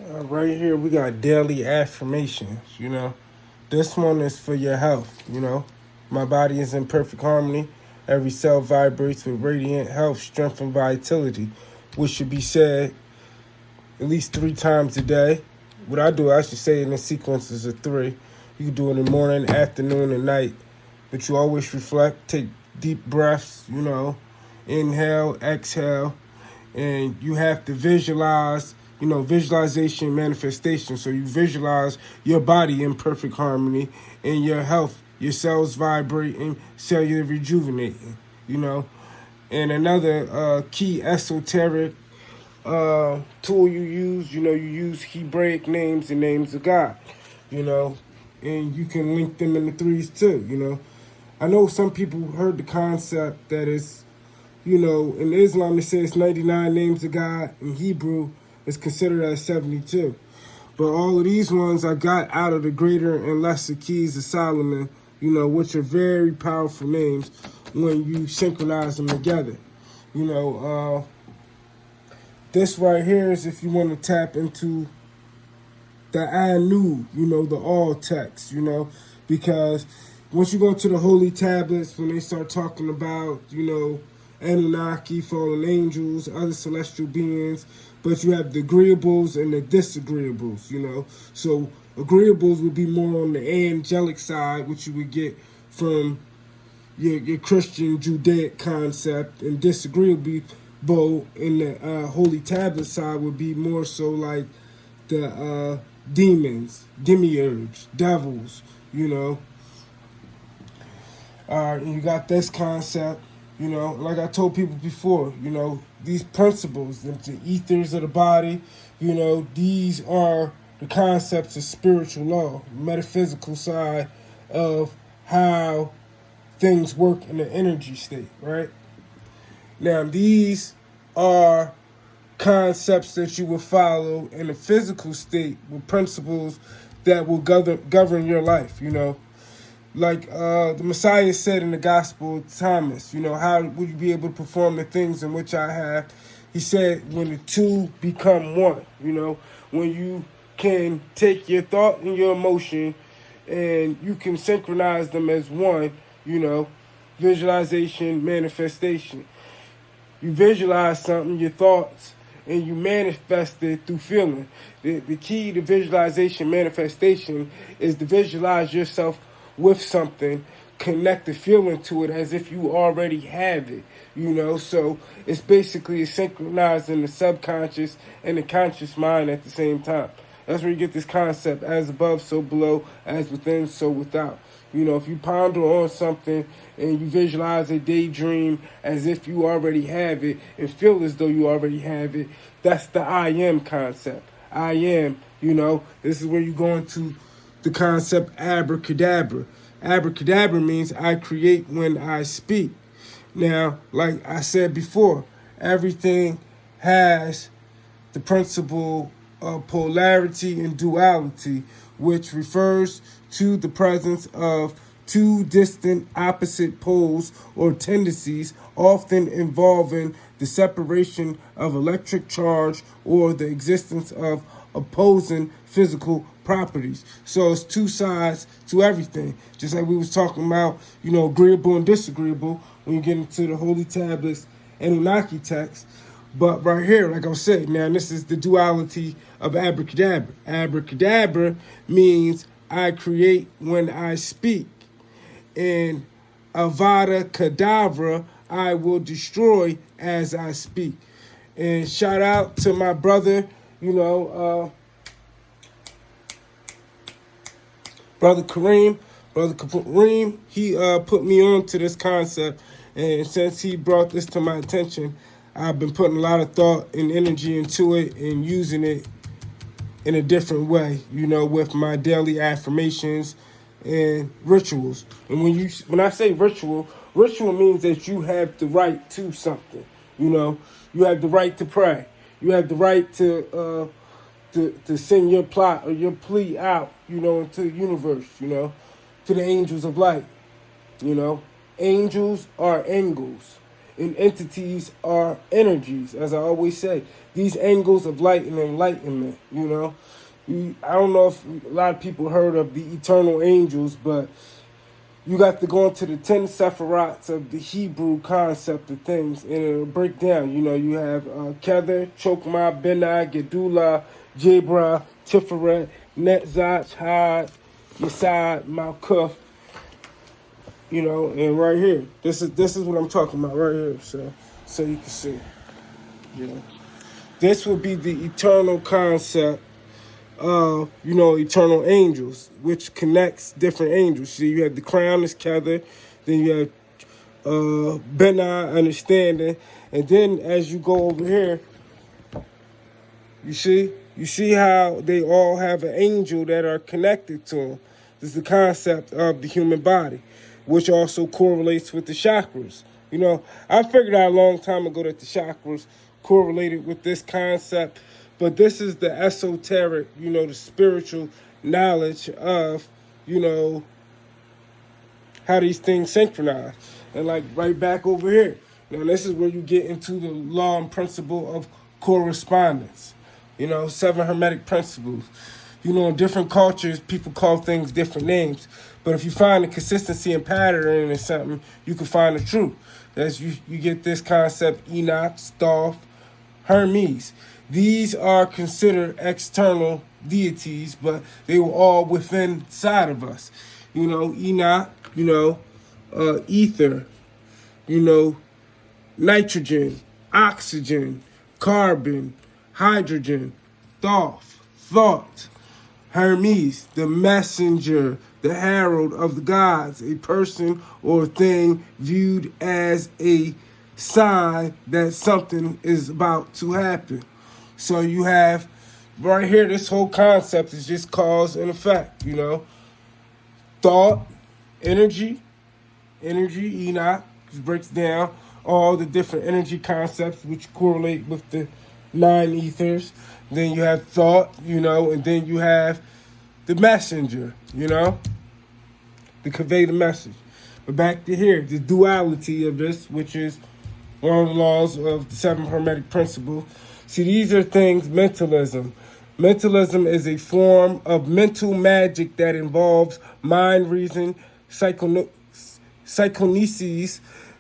Right here, we got daily affirmations. This one is for your health. My body is in perfect harmony. Every cell vibrates with radiant health, strength, and vitality, which should be said at least 3 times a day. What I do, I should say in the sequences of 3. You can do it in the morning, afternoon, and night. But you always reflect, take deep breaths, inhale, exhale, and you have to visualize, visualization, manifestation. So you visualize your body in perfect harmony and your health, your cells vibrating, cellular rejuvenating. And another key esoteric tool you use, you use Hebraic names and names of God, you know, and you can link them in the 3s too. I know some people heard the concept that is, in Islam they say it's 99 names of God. In Hebrew, it's considered as 72. But all of these ones I got out of the greater and lesser keys of Solomon, which are very powerful names when you synchronize them together. You know, this right here is if you want to tap into the Anu, the all text, because once you go to the holy tablets, when they start talking about, Anunnaki, fallen angels, other celestial beings, but you have the agreeables and the disagreeables. So agreeables would be more on the angelic side, which you would get from your Christian Judaic concept, and disagreeable in the holy tablet side would be more so like the demons, demiurge, devils. And you got this concept, like I told people before, these principles, the ethers of the body, these are the concepts of spiritual law, metaphysical side of how things work in the energy state, right? Now, these are concepts that you will follow in the physical state with principles that will govern your life. Like the Messiah said in the Gospel of Thomas, how would you be able to perform the things in which I have? He said, when the two become one, when you can take your thought and your emotion and you can synchronize them as one, visualization, manifestation. You visualize something, your thoughts, and you manifest it through feeling. The key to visualization, manifestation, is to visualize yourself with something, connect the feeling to it as if you already have it. So it's basically synchronizing the subconscious and the conscious mind at the same time. That's where you get this concept, as above, so below, as within, so without. If you ponder on something and you visualize a daydream as if you already have it and feel as though you already have it, that's the I am concept. I am, this is where you go into the concept abracadabra. Abracadabra means I create when I speak. Now, like I said before, everything has the principle of polarity and duality, which refers to the presence of two distant opposite poles or tendencies, often involving the separation of electric charge or the existence of opposing physical properties. So it's two sides to everything. Just like we was talking about, agreeable and disagreeable when you get into the holy tablets, Anunnaki text. But right here, like I said, now this is the duality of abracadabra. Abracadabra means I create when I speak. And Avada Kedavra, I will destroy as I speak. And shout out to my brother, Brother Kareem. Brother Kareem, he put me on to this concept. And since he brought this to my attention, I've been putting a lot of thought and energy into it and using it in a different way, with my daily affirmations and rituals. And when I say ritual means that you have the right to something. You have the right to pray. You have the right to send your plot or your plea out, into the universe, to the angels of light. Angels are angels. and entities are energies, as I always say. These angles of light and enlightenment, you know. I don't know if a lot of people heard of the eternal angels, but you got to go into the 10 sephirots of the Hebrew concept of things, and it'll break down. You know, you have Kether, Chokmah, Benai, Gedula, Jebra, Tiferet, Netzach, Had, Yesod, Malkuth. You know, and right here, this is what I'm talking about right here. So you can see. You know, this would be the eternal concept of, you know, eternal angels, which connects different angels. See, you have the crown is Kether, then you have Benai, understanding, and then as you go over here, you see how they all have an angel that are connected to them. This is the concept of the human body, which also correlates with the chakras. You know, I figured out a long time ago that the chakras correlated with this concept, but this is the esoteric, you know, the spiritual knowledge of, you know, how these things synchronize. And like right back over here, now this is where you get into the law and principle of correspondence. You know, 7 hermetic principles. You know, in different cultures, people call things different names. But if you find a consistency and pattern in something, you can find the truth. That's you get this concept, Enoch, Thoth, Hermes. These are considered external deities, but they were all within side of us. You know, Enoch, you know, ether, you know, nitrogen, oxygen, carbon, hydrogen, thought. Hermes, the messenger, the herald of the gods, a person or thing viewed as a sign that something is about to happen. So you have right here, this whole concept is just cause and effect, you know. Thought, energy, Enoch breaks down all the different energy concepts which correlate with the 9 ethers. Then you have thought, you know, and then you have the messenger, you know, to convey the message. But back to here, the duality of this, which is one of the laws of the 7 hermetic principles. See, these are things, mentalism. Mentalism is a form of mental magic that involves mind, reason, psychonesis,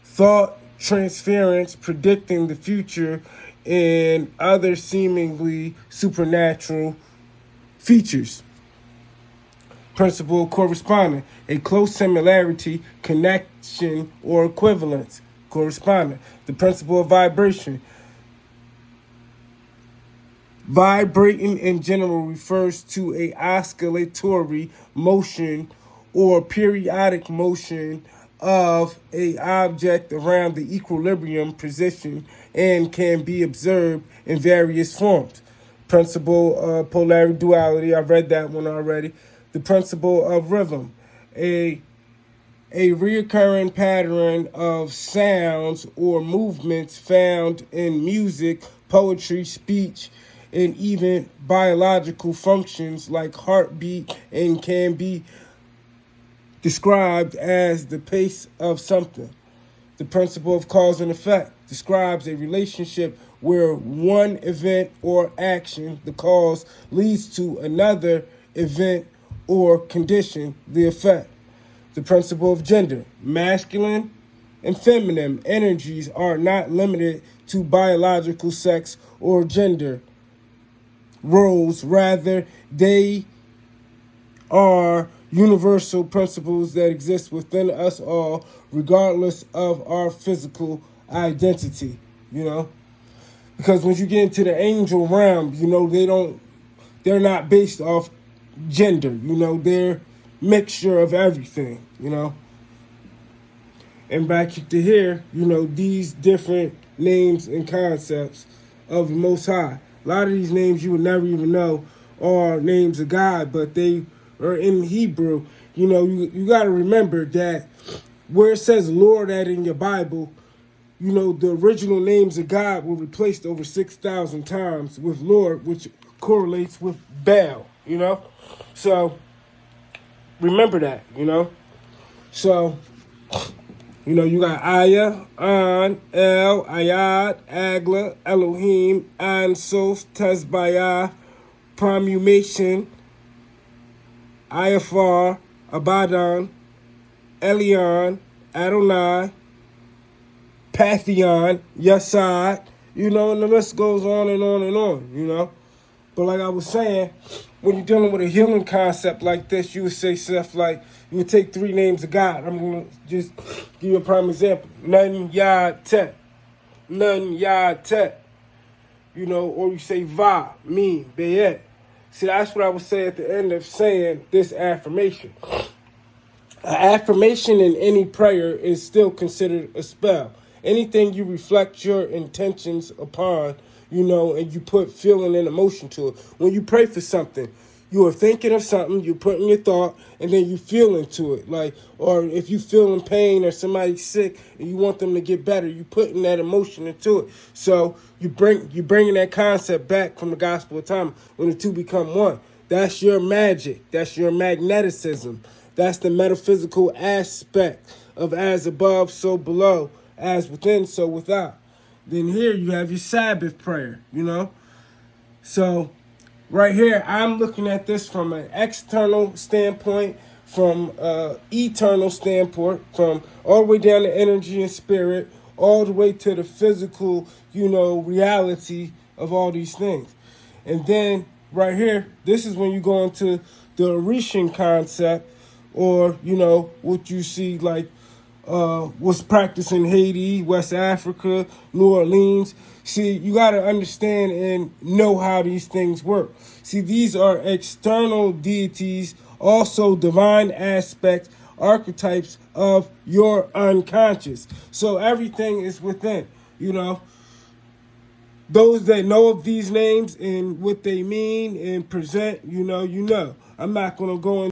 thought transference, predicting the future, and other seemingly supernatural features. Principle corresponding, a close similarity, connection, or equivalence. Corresponding. The principle of vibration. Vibrating in general refers to a oscillatory motion or periodic motion of a object around the equilibrium position and can be observed in various forms. Principle of polarity duality, I read that one already. The principle of rhythm, a recurring pattern of sounds or movements found in music, poetry, speech, and even biological functions like heartbeat, and can be described as the pace of something. The principle of cause and effect describes a relationship where one event or action, the cause, leads to another event or condition, the effect. The principle of gender, masculine and feminine energies are not limited to biological sex or gender roles. Rather, they are universal principles that exist within us all, regardless of our physical identity, you know? Because when you get into the angel realm, you know, they're not based off gender, you know, they're mixture of everything, you know? And back to here, you know, these different names and concepts of the Most High. A lot of these names you would never even know are names of God, but they are in Hebrew. You know, you got to remember that where it says Lord at in your Bible, you know, the original names of God were replaced over 6,000 times with Lord, which correlates with Baal, you know? So, remember that, you know? So, You know, you got Aya, An, El, Ayad, Agla, Elohim, An, Sof, Tezbayah, Promulgation, Iafar, Abaddon, Elion, Adonai, Pantheon, Yesod, you know, and the list goes on and on and on, you know. But like I was saying, when you're dealing with a healing concept like this, you would say stuff like, you would take three names of God. I'm going to just give you a prime example. Nun Yad Tet. Nun Yad Tet. You know, or you say Va, Me, Beyet. See, that's what I would say at the end of saying this affirmation. An affirmation in any prayer is still considered a spell. Anything you reflect your intentions upon, you know, and you put feeling and emotion to it. When you pray for something, you are thinking of something, you're putting your thought, and then you feel into it. Like, or if you feel in pain or somebody's sick and you want them to get better, you putting that emotion into it. So you're bringing that concept back from the Gospel of Thomas when the two become one. That's your magic. That's your magneticism. That's the metaphysical aspect of as above, so below, as within, so without. Then here you have your Sabbath prayer, you know. So right here, I'm looking at this from an external standpoint, from eternal standpoint, from all the way down to energy and spirit, all the way to the physical, you know, reality of all these things. And then right here, this is when you go into the Orishan concept, or, you know, what you see like was practiced in Haiti, West Africa, New Orleans. See, you got to understand and know how these things work. See, these are external deities, also divine aspects, archetypes of your unconscious. So everything is within, you know. Those that know of these names and what they mean and present, you know, you know. I'm not going to go into